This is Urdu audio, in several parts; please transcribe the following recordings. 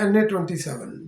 NA-27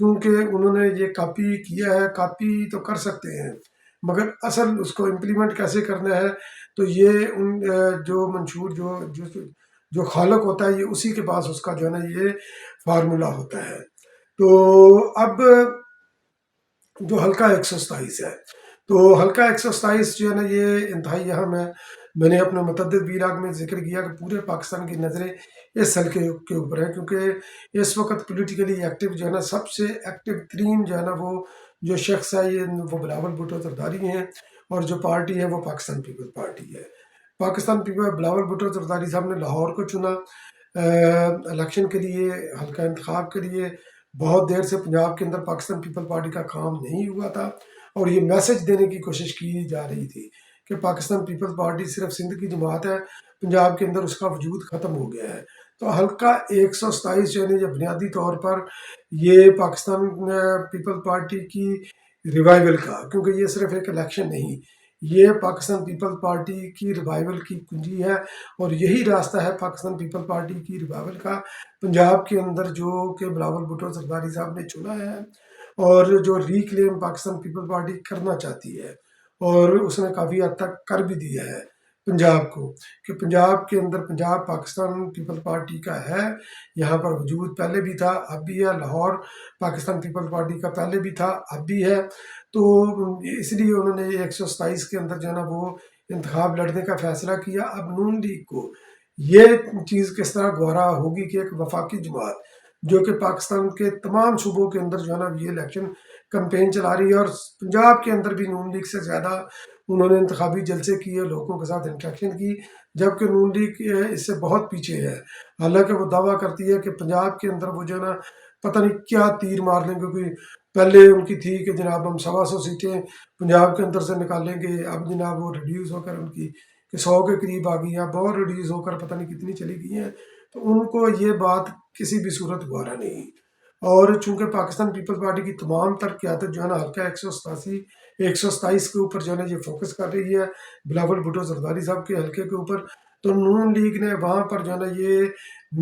کیونکہ انہوں نے یہ کاپی کیا ہے، کاپی تو کر سکتے ہیں مگر اصل اس کو امپلیمنٹ کیسے کرنا ہے تو یہ ان جو منشور جو خالق ہوتا ہے، یہ اسی کے پاس اس کا جو ہے نا یہ فارمولا ہوتا ہے۔ تو اب جو حلقہ 127 ہے، تو حلقہ 127 جو ہے نا یہ انتہائی اہم ہے۔ میں نے اپنے متعدد ویلاگ میں ذکر کیا کہ پورے پاکستان کی نظریں اس حلقے کے اوپر ہیں، کیونکہ اس وقت پولیٹیکلی ایکٹیو جو ہے نا سب سے ایکٹیو ترین جو ہے نا وہ جو شخص ہے وہ بلاول بھٹو زرداری ہیں، اور جو پارٹی ہے وہ پاکستان پیپل پارٹی ہے۔ پاکستان پیپل بلاول بھٹو زرداری صاحب نے لاہور کو چنا الیکشن کے لیے، حلقہ انتخاب کے لیے۔ بہت دیر سے پنجاب کے اندر پاکستان پیپل پارٹی کا کام نہیں ہوا تھا، اور یہ میسج دینے کی کوشش کی جا رہی تھی کہ پاکستان پیپل پارٹی صرف سندھ کی جماعت ہے، پنجاب کے اندر اس کا وجود ختم ہو گیا ہے۔ تو حلقہ 127 جو ہے نا یہ بنیادی طور پر یہ پاکستان پیپل پارٹی کی ریوائول کا، کیونکہ یہ صرف ایک الیکشن نہیں، یہ پاکستان پیپل پارٹی کی ریوائول کی کنجی ہے، اور یہی راستہ ہے پاکستان پیپل پارٹی کی ریوائول کا پنجاب کے اندر، جو کہ بلاول بھٹو زرداری صاحب نے چنا ہے، اور جو ریکلیم پاکستان پیپل پارٹی کرنا چاہتی ہے، اور اس نے کافی حد تک کر بھی دیا ہے پنجاب کو، کہ پنجاب کے اندر پنجاب پاکستان پیپل پارٹی کا ہے، یہاں پر وجود پہلے بھی تھا اب بھی ہے، لاہور پاکستان پیپل پارٹی کا پہلے بھی تھا اب بھی ہے۔ تو اس لیے انہوں نے 127 کے اندر جو ہے نا وہ انتخاب لڑنے کا فیصلہ کیا۔ اب نون لیگ کو یہ چیز کس طرح گوارا ہوگی کہ ایک وفاقی جماعت جو کہ پاکستان کے تمام صوبوں کے اندر جو ہے نا یہ الیکشن کمپین چلا رہی ہے، اور پنجاب کے اندر بھی نون لیگ سے زیادہ انہوں نے انتخابی جلسے کیے، لوگوں کے ساتھ انٹریکشن کی، جبکہ نون لیگ اس سے بہت پیچھے ہے۔ حالانکہ وہ دعویٰ کرتی ہے کہ پنجاب کے اندر وہ جو ہے نا پتہ نہیں کیا تیر مار لیں گے، کیونکہ پہلے ان کی تھی کہ جناب ہم 125 سیٹیں پنجاب کے اندر سے نکالیں گے، اب جناب وہ ریڈیوز ہو کر ان کی کہ 100 کے قریب آ گئی ہیں، اب اور ریڈیوز ہو کر پتہ نہیں کتنی چلی گئی ہیں۔ تو ان کو یہ بات کسی بھی صورت گوارا نہیں، اور چونکہ پاکستان پیپل پارٹی کی تمام تر قیادت جو ہے نا حلقہ 127 کے اوپر جو ہے نا یہ فوکس کر رہی ہے، بلاول بھٹو زرداری صاحب کے حلقے کے اوپر، تو نون لیگ نے وہاں پر جو ہے نا یہ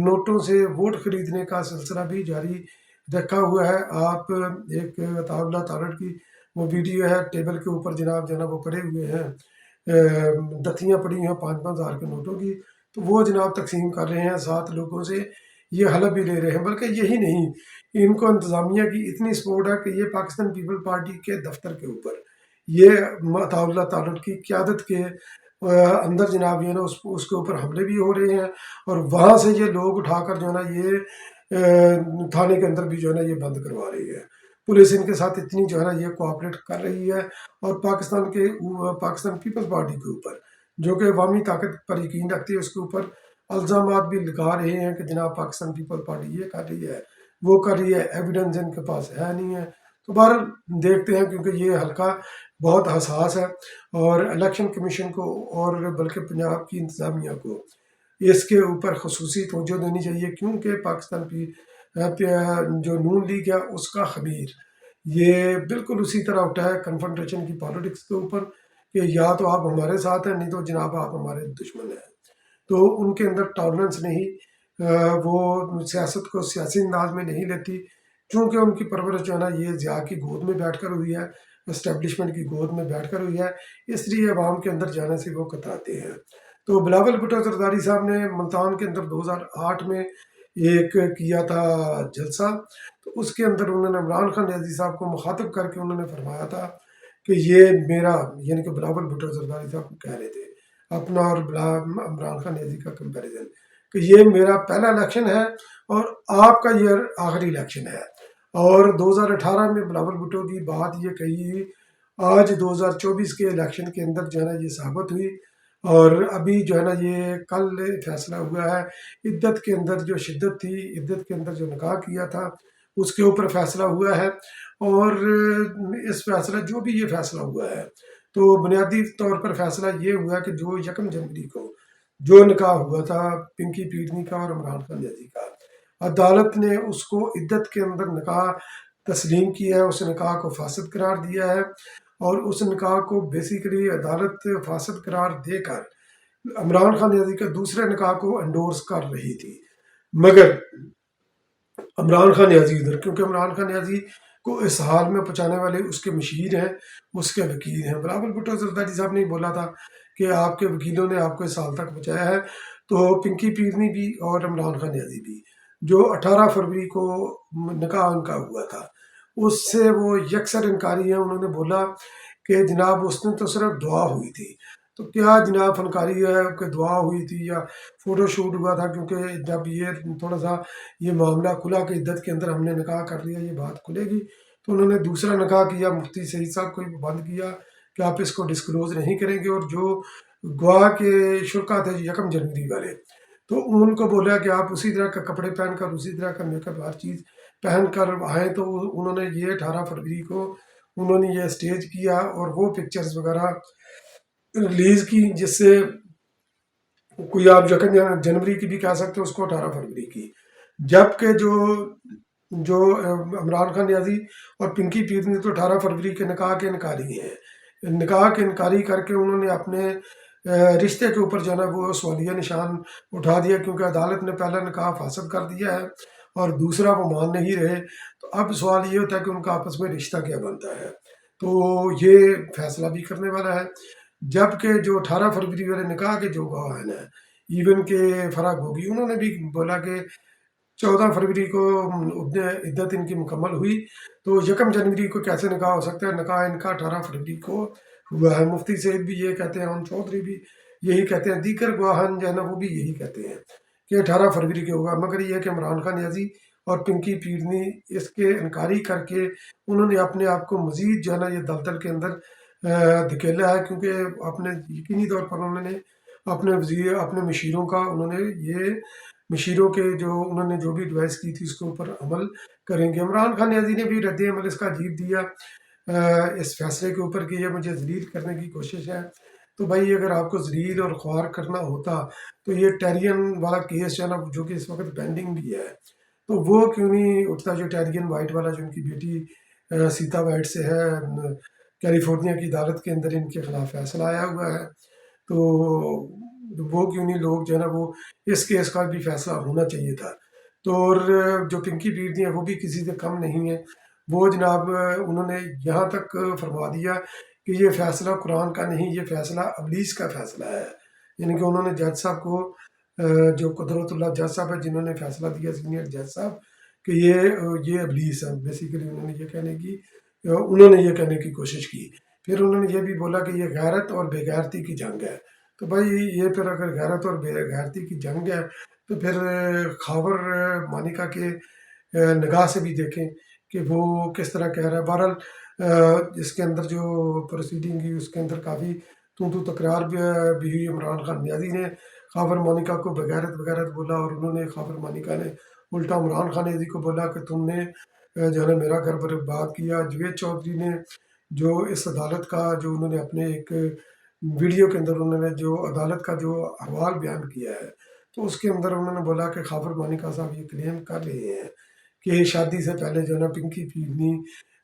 نوٹوں سے ووٹ خریدنے کا سلسلہ بھی جاری رکھا ہوا ہے۔ آپ ایک عطا اللہ تارڑ کی وہ ویڈیو ہے، ٹیبل کے اوپر جناب جو ہے نا وہ پڑے ہوئے ہیں، دتیاں پڑی ہیں 5-5 ہزار کے نوٹوں کی، تو وہ جناب تقسیم کر رہے ہیں 7 لوگوں سے، یہ حلف بھی لے رہے ہیں۔ بلکہ یہی نہیں، ان کو انتظامیہ کی اتنی سپورٹ ہے کہ یہ پاکستان پیپل پارٹی کے دفتر کے اوپر یہ عطا اللہ تارڑ کی قیادت کے اندر جناب یہ نا اس کے اوپر حملے بھی ہو رہے ہیں، اور وہاں سے یہ لوگ اٹھا کر جو ہے نا یہ تھانے کے اندر بھی جو ہے نا یہ بند کروا رہی ہے۔ پولیس ان کے ساتھ اتنی جو ہے نا یہ کوآپریٹ کر رہی ہے، اور پاکستان پیپل پارٹی کے اوپر جو کہ عوامی طاقت پر یقین رکھتی ہے، اس کے اوپر الزامات بھی لگا رہے ہیں کہ جناب پاکستان پیپل پارٹی یہ کر رہی ہے وہ کر رہی ہے، ایویڈنس ان کے پاس ہے نہیں ہے۔ تو بہرحال دیکھتے ہیں، کیونکہ یہ حلقہ بہت حساس ہے، اور الیکشن کمیشن کو اور بلکہ پنجاب کی انتظامیہ کو اس کے اوپر خصوصی توجہ دینی چاہیے، کیونکہ پاکستان جو نون لیگ ہے اس کا خمیر یہ بالکل اسی طرح اٹھا ہے کنفرنٹریشن کی پالیٹکس کے اوپر، کہ یا تو آپ ہمارے ساتھ ہیں، نہیں تو جناب آپ ہمارے دشمن ہیں۔ تو ان کے اندر ٹالرنس نہیں، وہ سیاست کو سیاسی انداز میں نہیں لیتی، چونکہ ان کی پرورش جو ہے نا یہ ضیاء کی گود میں بیٹھ کر ہوئی ہے، اسٹیبلشمنٹ کی گود میں بیٹھ کر ہوئی ہے، اس لیے عوام کے اندر جانے سے وہ کتراتے ہیں۔ تو بلاول بھٹو زرداری صاحب نے ملتان کے اندر 2008 میں ایک کیا تھا جلسہ، تو اس کے اندر انہوں نے عمران خان نیازی صاحب کو مخاطب کر کے انہوں نے فرمایا تھا کہ یہ میرا، یعنی کہ بلاول بھٹو زرداری صاحب کو کہہ رہے تھے اپنا اور عمران خان نیازی کا کمپیریزن، کہ یہ میرا پہلا الیکشن ہے اور آپ کا یہ آخری الیکشن ہے۔ اور 2018 میں بلاول بھٹو کی بات یہ کہی، آج 2024 کے الیکشن کے اندر جو ہے نا یہ ثابت ہوئی، اور ابھی جو ہے نا یہ کل فیصلہ ہوا ہے، عدت کے اندر جو شدت تھی، عدت کے اندر جو نکاح کیا تھا اس کے اوپر فیصلہ ہوا ہے، اور اس فیصلہ جو بھی یہ فیصلہ ہوا ہے تو بنیادی طور پر فیصلہ یہ ہوا کہ جو 1 جنوری کو جو نکاح ہوا تھا پنکی پیٹنی کا اور عمران خان نیازی کا، عدالت نے اس کو عدت کے اندر نکاح تسلیم کیا ہے، اس نکاح کو فاسد قرار دیا ہے، اور اس نکاح کو بیسیکلی عدالت فاسد قرار دے کر عمران خان نیازی کے دوسرے نکاح کو انڈورس کر رہی تھی۔ مگر عمران خان نیازی ادھر، کیونکہ عمران خان نیازی کو اس حال میں پہنچانے والے اس کے مشیر ہیں، اس کے وکیل ہیں۔ بلاول بھٹو زرداری صاحب نے بولا تھا کہ آپ کے وکیلوں نے آپ کو اس حال تک پہنچایا ہے، تو پنکی پیرنی بھی اور عمران خان نیازی بھی، جو 18 فروری کو نکاح ان کا ہوا تھا، اس سے وہ یکسر انکاری ہیں۔ انہوں نے بولا کہ جناب اس نے تو صرف دعا ہوئی تھی، تو کیا جناب فنکاری ہے کہ دعا ہوئی تھی یا فوٹو شوٹ ہوا تھا؟ کیونکہ جب یہ تھوڑا سا یہ معاملہ کھلا کہ عدت کے اندر ہم نے نکاح کر لیا، یہ بات کھلے گی، تو انہوں نے دوسرا نکاح کیا، مفتی سعید صاحب کو بند کیا کہ آپ اس کو ڈسکلوز نہیں کریں گے، اور جو گواہ کے شرکا تھے 1 جنوری والے، تو ان کو بولا کہ آپ اسی طرح کا کپڑے پہن کر، اسی طرح کا میک اپ، ہر چیز پہن کر آئیں، تو انہوں نے یہ 18 فروری کو انہوں نے یہ سٹیج کیا اور وہ پکچرز وغیرہ ریلیز کی، جس سے کوئی آپ 1 جنوری کی بھی کہہ سکتے ہو اس کو، 18 فروری کی، جبکہ جو عمران خان نیازی اور پنکی پیرنی تو 18 فروری کے نکاح کے انکاری ہیں۔ نکاح کے انکاری کر کے انہوں نے اپنے رشتے کے اوپر جو ہے نا وہ سوالیہ نشان اٹھا دیا، کیونکہ عدالت نے پہلا نکاح فاسد کر دیا ہے اور دوسرا وہ مان نہیں رہے، تو اب سوال یہ ہوتا ہے کہ ان کا آپس میں رشتہ کیا بنتا ہے، تو یہ فیصلہ بھی کرنے والا ہے۔ جبکہ جو 18 فروری والے نکاح کے جو گواہ ہیں، ایون کہ فرا گوگی، انہوں نے بھی بولا کہ 14 فروری کو عدت ان کی مکمل ہوئی، تو 1 جنوری کو کیسے نکاح ہو سکتا ہے؟ نکاح ان کا 18 فروری کو ہوا ہے۔ مفتی سعید بھی یہ کہتے ہیں، ہم چودھری بھی یہی کہتے ہیں، دیگر گواہان جو ہے نا وہ بھی یہی کہتے ہیں کہ 18 فروری کے ہوگا، مگر یہ کہ عمران خان نیازی اور پنکی پیرنی اس کے انکاری کر کے انہوں نے اپنے آپ کو مزید جو ہے نا یہ دلدل کے اندر دھکیلا ہے، کیونکہ اپنے یقینی طور پر انہوں نے اپنے وزیر، اپنے مشیروں کا، انہوں نے یہ مشیروں کے جو انہوں نے جو بھی ایڈوائس کی تھی اس کے اوپر عمل کریں گے۔ عمران خان نیازی نے بھی رد عمل اس کا عجیب دیا اس فیصلے کے اوپر کہ یہ مجھے ذلیل کرنے کی کوشش ہے، تو بھائی اگر آپ کو ذلیل اور خوار کرنا ہوتا تو یہ ٹیرین والا کیس جو ہے نا جو کہ اس وقت پینڈنگ بھی ہے، تو وہ کیوں نہیں اٹھتا، جو ٹیرین وائٹ والا جو ان کی بیٹی سیتا وائٹ سے ہے، کیلیفورنیا کی عدالت کے اندر ان کے خلاف فیصلہ آیا ہوا ہے، تو وہ کیوں نہیں لوگ جو ہے نا وہ اس کیس کا بھی فیصلہ ہونا چاہیے تھا۔ تو اور جو پنکی پیرنی ہے وہ بھی کسی سے کم نہیں ہے، وہ جناب انہوں نے یہاں تک فرما دیا کہ یہ فیصلہ قرآن کا نہیں، یہ فیصلہ ابلیس کا فیصلہ ہے، یعنی کہ انہوں نے جج صاحب کو جو قدرت اللہ جج صاحب ہے جنہوں نے فیصلہ دیا، سینئر جج صاحب، کہ یہ ابلیس ہے، بیسیکلی انہوں نے یہ کہنے کی کوشش کی۔ پھر انہوں نے یہ بھی بولا کہ یہ غیرت اور بے غیرتی کی جنگ ہے، تو بھائی یہ پھر اگر غیرت اور بے غیرتی کی جنگ ہے تو پھر خاور مانیکا کے نگاہ سے بھی دیکھیں کہ وہ کس طرح کہہ رہا ہے۔ بہرحال اس کے اندر جو پروسیڈنگ ہوئی اس کے اندر کافی تو تکرار بھی ہوئی، عمران خان نیازی نے خاور مانیکا کو بغیرت بغیرت بولا، اور انہوں نے خاور مانیکا نے الٹا عمران خان نیازی کو بولا کہ تم نے جو ہے نا میرا گھر برباد کیا۔ جوید چودھری نے جو اس عدالت کا جو انہوں نے اپنے ایک ویڈیو کے اندر انہوں نے جو عدالت کا جو احوال بیان کیا ہے، تو اس کے اندر انہوں نے بولا کہ خاور مانیکا صاحب یہ کلیم کر رہے ہیں کہ شادی سے پہلے جو ہے نا پنکی پیرنی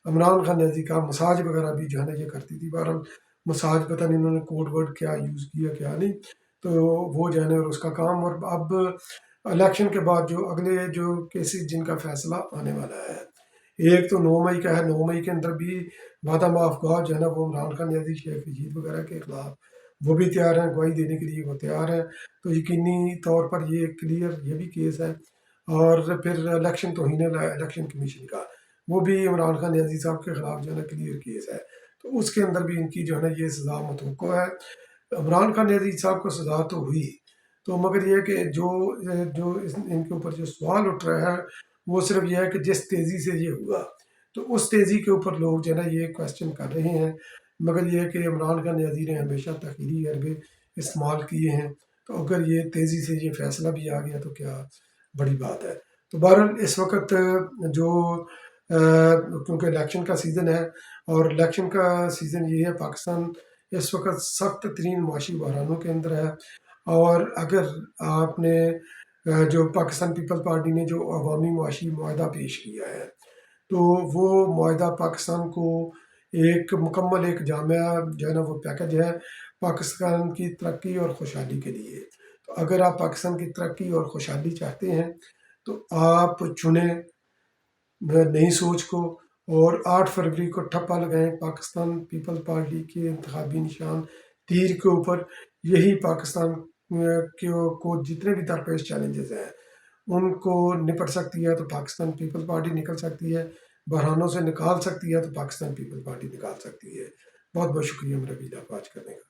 عمران خان نیازی کا مساج وغیرہ بھی جو ہے نا یہ کرتی تھی۔ بہرحال مساج پتہ نہیں انہوں نے کوڈ ورڈ کیا یوز کیا کیا نہیں، تو وہ جو ہے نا اور اس کا کام، اور اب الیکشن کے بعد جو اگلے جو کیسز جن کا فیصلہ آنے والا ہے، ایک تو 9 مئی کا ہے، 9 مئی کے اندر بھی وعدہ معاف گواہ جو ہے نا وہ عمران خان نیازی، شیخ رشید وغیرہ کے خلاف وہ بھی تیار ہیں، گواہی دینے کے لیے وہ تیار ہیں، تو یقینی طور پر یہ کلیئر یہ بھی کیس ہے۔ اور پھر الیکشن توہین الیکشن کمیشن کا، وہ بھی عمران خان نیازی صاحب کے خلاف جو ہے نا کلیئر کیس ہے، تو اس کے اندر بھی ان کی جو ہے نا یہ سزا متوقع ہے۔ عمران خان نیازی صاحب کو سزا تو ہوئی، تو مگر یہ کہ ان کے اوپر جو سوال اٹھ رہا ہے وہ صرف یہ ہے کہ جس تیزی سے یہ ہوا، تو اس تیزی کے اوپر لوگ جو ہے نا یہ کوشچن کر رہے ہیں، مگر یہ کہ عمران خان نیازی نے ہمیشہ تحقیری حربے استعمال کیے ہیں، تو اگر یہ تیزی سے یہ فیصلہ بھی آ گیا تو کیا بڑی بات ہے۔ تو بہرحال اس وقت جو کیونکہ الیکشن کا سیزن ہے، اور الیکشن کا سیزن یہ ہے، پاکستان اس وقت سخت ترین معاشی بحرانوں کے اندر ہے، اور اگر آپ نے جو پاکستان پیپل پارٹی نے جو عوامی معاشی معاہدہ پیش کیا ہے، تو وہ معاہدہ پاکستان کو ایک مکمل ایک جامع جو ہے نا وہ پیکج ہے پاکستان کی ترقی اور خوشحالی کے لیے۔ تو اگر آپ پاکستان کی ترقی اور خوشحالی چاہتے ہیں تو آپ چنیں نئی سوچ کو، اور 8 فروری کو ٹھپا لگائیں پاکستان پیپل پارٹی کے انتخابی نشان تیر کے اوپر۔ یہی پاکستان کو جتنے بھی درپیش چیلنجز ہیں ان کو نپٹ سکتی ہے تو پاکستان پیپل پارٹی نکل سکتی ہے، بحرانوں سے نکال سکتی ہے تو پاکستان پیپل پارٹی نکال سکتی ہے۔ بہت بہت شکریہ میرا ویڈیو آپ واچ کرنے کا۔